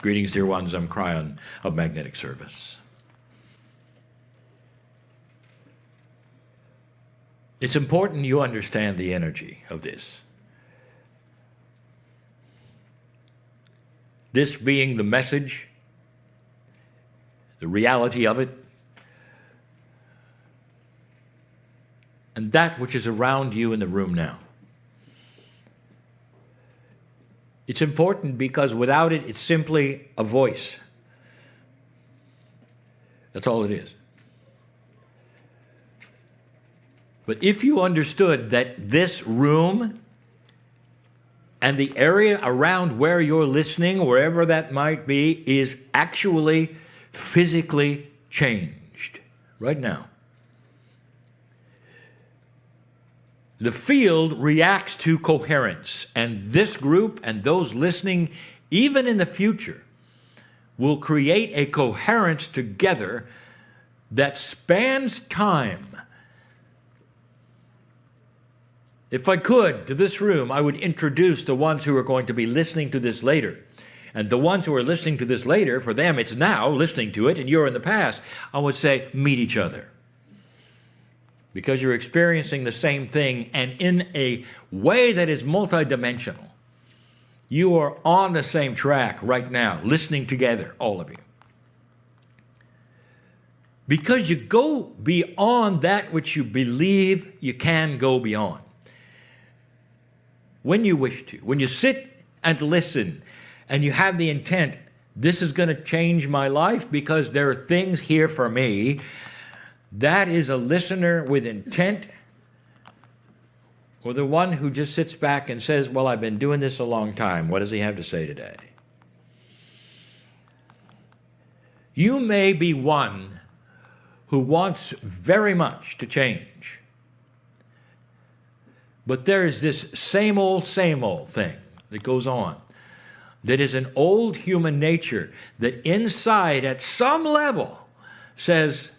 Greetings, dear ones. I'm Kryon of Magnetic Service. It's important you understand the energy of this. This being the message, the reality of it, and that which is around you in the room now. It's important because without it, it's simply a voice. That's all it is. But if you understood that this room and the area around where you're listening, wherever that might be, is actually physically changed right now. The field reacts to coherence, and this group and those listening, even in the future, will create a coherence together that spans time. If I could, to this room, I would introduce the ones who are going to be listening to this later. And the ones who are listening to this later, for them it's now listening to it, and you're in the past. I would say, meet each other. Because you're experiencing the same thing, and in a way that is multidimensional. You are on the same track right now, listening together, all of you. Because you go beyond that which you believe you can go beyond. When you wish to, when you sit and listen, and you have the intent, this is going to change my life because there are things here for me. That is a listener with intent, or the one who just sits back and says, well, I've been doing this a long time. What does he have to say today? You may be one who wants very much to change, but there is this same old thing that goes on. That is an old human nature that inside at some level says,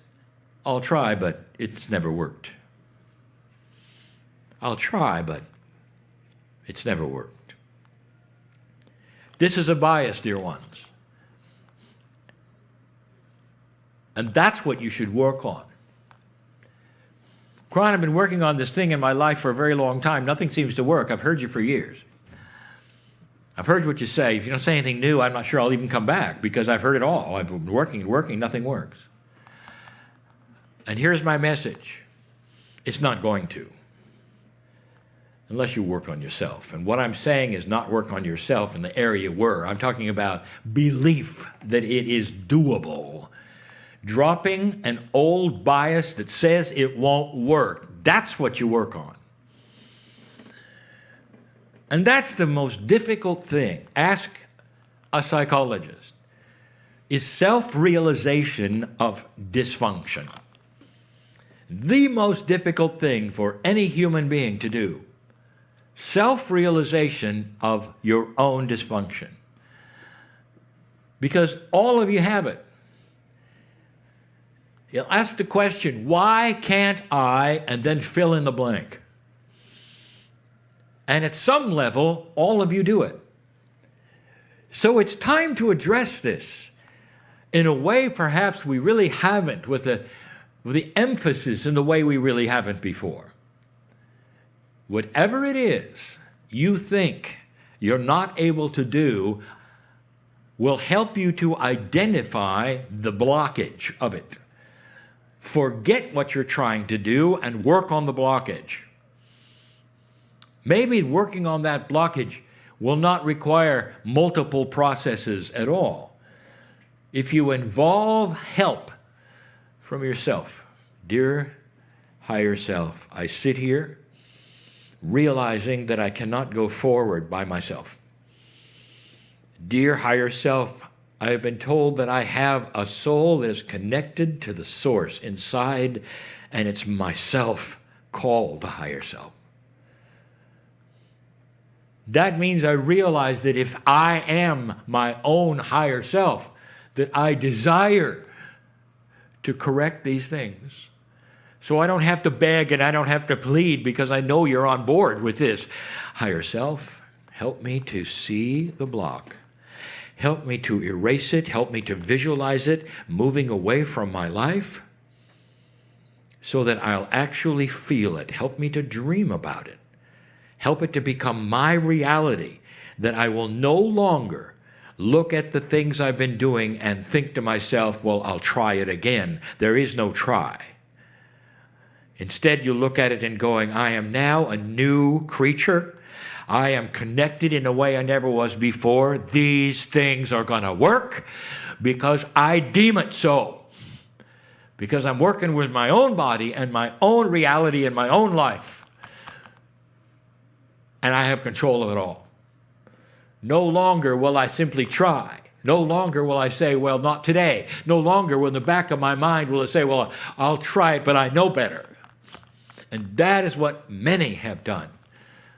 I'll try, but it's never worked. I'll try, but it's never worked. This is a bias, dear ones. And that's what you should work on. Kryon, I've been working on this thing in my life for a very long time. Nothing seems to work. I've heard you for years. I've heard what you say. If you don't say anything new, I'm not sure I'll even come back because I've heard it all. I've been working, nothing works. And here's my message. It's not going to. Unless you work on yourself. And what I'm saying is not work on yourself in the area you were. I'm talking about belief that it is doable. Dropping an old bias that says it won't work. That's what you work on. And that's the most difficult thing. Ask a psychologist. Is self-realization of dysfunction. The most difficult thing for any human being to do. Self-realization of your own dysfunction. Because all of you have it. You'll ask the question, why can't I, and then fill in the blank. And at some level, all of you do it. So it's time to address this in a way perhaps we really haven't, with the emphasis in the way we really haven't before. Whatever it is you think you're not able to do will help you to identify the blockage of it. Forget what you're trying to do and work on the blockage. Maybe working on that blockage will not require multiple processes at all. If you involve help from yourself, dear higher self, I sit here realizing that I cannot go forward by myself. Dear higher self, I have been told that I have a soul that is connected to the source inside, and it's myself called the higher self. That means I realize that if I am my own higher self, that I desire to correct these things. So I don't have to beg and I don't have to plead because I know you're on board with this. Higher self, help me to see the block. Help me to erase it. Help me to visualize it moving away from my life so that I'll actually feel it. Help me to dream about it. Help it to become my reality, that I will no longer look at the things I've been doing and think to myself, well, I'll try it again. There is no try. Instead, you look at it and going, I am now a new creature. I am connected in a way I never was before. These things are going to work because I deem it so. Because I'm working with my own body and my own reality and my own life. And I have control of it all. No longer will I simply try. No longer will I say, well, not today. No longer will in the back of my mind will it say, well, I'll try it, but I know better. And that is what many have done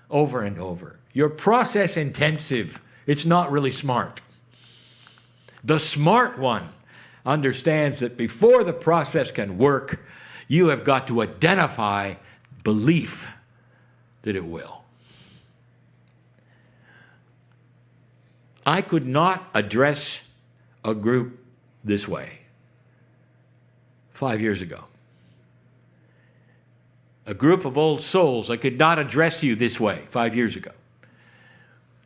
over and over. You're process intensive. It's not really smart. The smart one understands that before the process can work, you have got to identify belief that it will. I could not address a group this way 5 years ago. A group of old souls, I could not address you this way 5 years ago.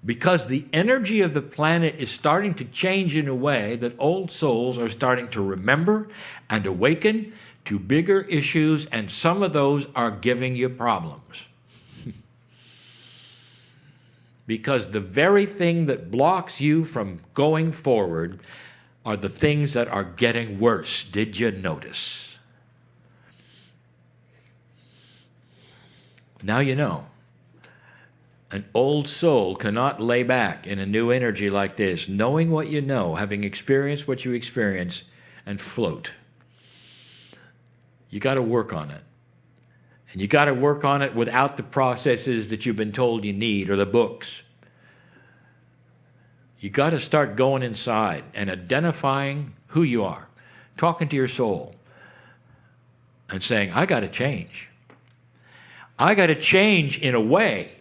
Because the energy of the planet is starting to change in a way that old souls are starting to remember and awaken to bigger issues, and some of those are giving you problems. Because the very thing that blocks you from going forward are the things that are getting worse. Did you notice? Now you know. An old soul cannot lay back in a new energy like this, knowing what you know, having experienced what you experience, and float. You got to work on it. And you got to work on it without the processes that you've been told you need or the books. You got to start going inside and identifying who you are, talking to your soul and saying, I got to change. I got to change in a way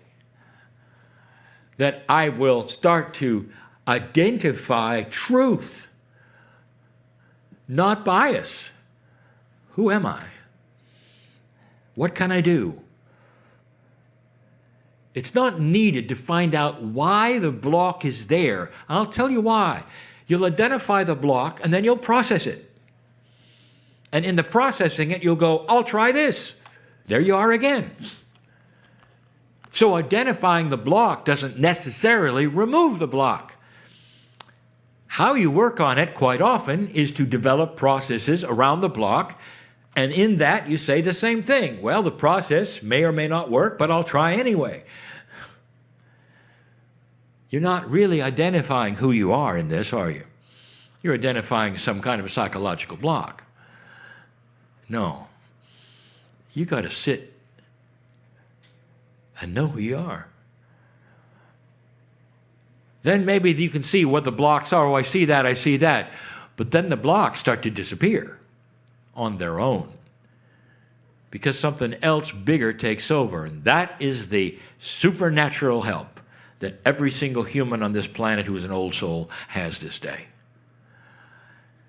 that I will start to identify truth, not bias. Who am I? What can I do? It's not needed to find out why the block is there. I'll tell you why. You'll identify the block and then you'll process it. And in the processing it, you'll go, I'll try this. There you are again. So identifying the block doesn't necessarily remove the block. How you work on it quite often is to develop processes around the block. And in that, you say the same thing. Well, the process may or may not work, but I'll try anyway. You're not really identifying who you are in this, are you? You're identifying some kind of a psychological block. No. You got to sit and know who you are. Then maybe you can see what the blocks are. Oh, I see that, I see that. But then the blocks start to disappear on their own because something else bigger takes over, and that is the supernatural help that every single human on this planet who is an old soul has this day.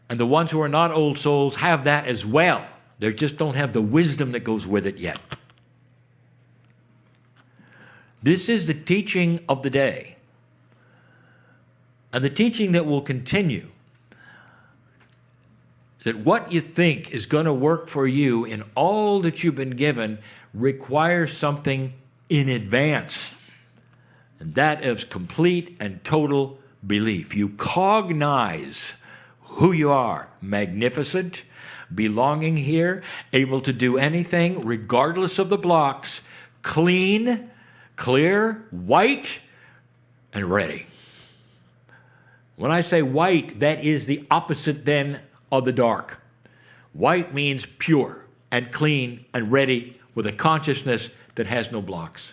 And the ones who are not old souls have that as well. They just don't have the wisdom that goes with it yet. This is the teaching of the day, and the teaching that will continue. That what you think is going to work for you in all that you've been given requires something in advance. And that is complete and total belief. You cognize who you are, magnificent, belonging here, able to do anything regardless of the blocks, clean, clear, white, and ready. When I say white, that is the opposite then of the dark. White means pure and clean and ready with a consciousness that has no blocks.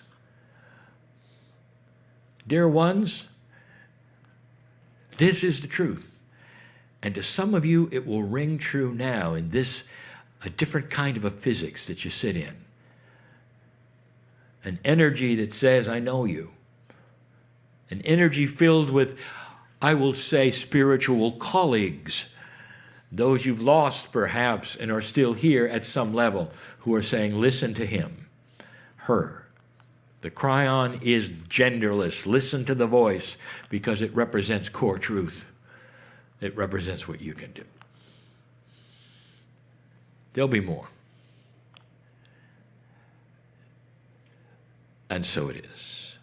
Dear ones, this is the truth. And to some of you, it will ring true now in this, a different kind of a physics that you sit in. An energy that says, I know you. An energy filled with I will say spiritual colleagues, those you've lost perhaps and are still here at some level, who are saying, listen to him, her. The Kryon is genderless. Listen to the voice because it represents core truth. It represents what you can do. There'll be more. And so it is.